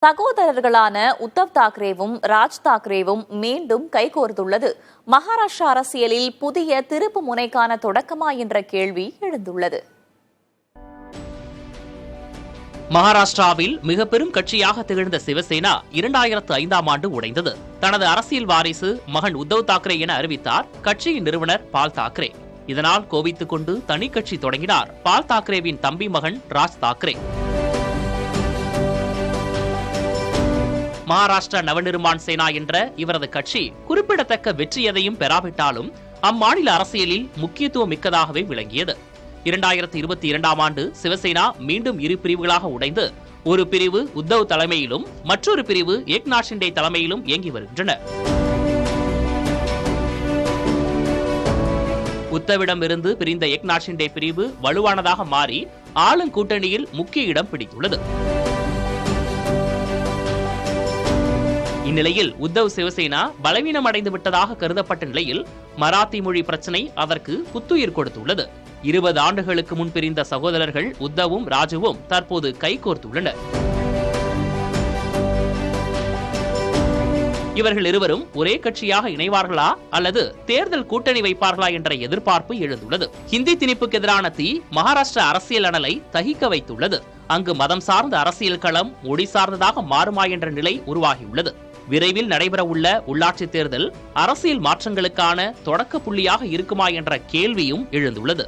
சகோதரர்களான உத்தவ் தாக்கரேவும் ராஜ் தாக்கரேவும் மீண்டும் கைகோர்த்துள்ளது மகாராஷ்டிரா அரசியலில் புதிய திருப்பு முனைக்கான தொடக்கமா என்ற கேள்வி எழுந்துள்ளது. மகாராஷ்டிராவில் மிக பெரும் கட்சியாக திகழ்ந்த சிவசேனா 2005ஆம் ஆண்டு உடைந்தது. தனது அரசியல் வாரிசு மகன் உத்தவ் தாக்கரே என அறிவித்தார் கட்சியின் நிறுவனர் பால் தாக்கரே. இதனால் கோபித்துக் கொண்டு தனி கட்சி தொடங்கினார் பால் தாக்கரேவின் தம்பி மகன் ராஜ் தாக்கரே. மகாராஷ்டிரா நவநிர்மாண் சேனா என்ற இவரது கட்சி குறிப்பிடத்தக்க வெற்றி எதையும் பெறாவிட்டாலும் அம்மாநில அரசியலில் முக்கியத்துவம் மிக்கதாகவே விளங்கியது. 2022ஆம் ஆண்டு சிவசேனா மீண்டும் இரு பிரிவுகளாக உடைந்து ஒரு பிரிவு உத்தவ் தலைமையிலும் மற்றொரு பிரிவு ஏக்நாத் ஷிண்டே தலைமையிலும் இயங்கி வருகின்றன. உத்தவிடம் இருந்து பிரிந்த ஏக்நாத் ஷிண்டே பிரிவு வலுவானதாக மாறி ஆளுங்கூட்டணியில் முக்கிய இடம் பிடித்துள்ளது. இந்நிலையில் உத்தவ் சிவசேனா பலவீனமடைந்து விட்டதாக கருதப்பட்ட நிலையில் மராத்தி மொழி பிரச்சினை அதற்கு புத்துயிர் கொடுத்துள்ளது. 20 ஆண்டுகளுக்கு முன் பிரிந்த சகோதரர்கள் உத்தவும் ராஜுவும் தற்போது கைகோர்த்துள்ளனர். இவர்கள் இருவரும் ஒரே கட்சியாக இணைவார்களா அல்லது தேர்தல் கூட்டணி வைப்பார்களா என்ற எதிர்பார்ப்பு எழுந்துள்ளது. ஹிந்தி திணிப்புக்கு எதிரான தீ மகாராஷ்டிரா அரசியல் அனலை தகிக்க வைத்துள்ளது. அங்கு மதம் சார்ந்த அரசியல் களம் மொழி சார்ந்ததாக மாறுமா என்ற நிலை உருவாகியுள்ளது. விரைவில் நடைபெறவுள்ள உள்ளாட்சி தேர்தல் அரசியல் மாற்றங்களுக்கான தொடக்க புள்ளியாக இருக்குமா என்ற கேள்வியும் எழுந்துள்ளது.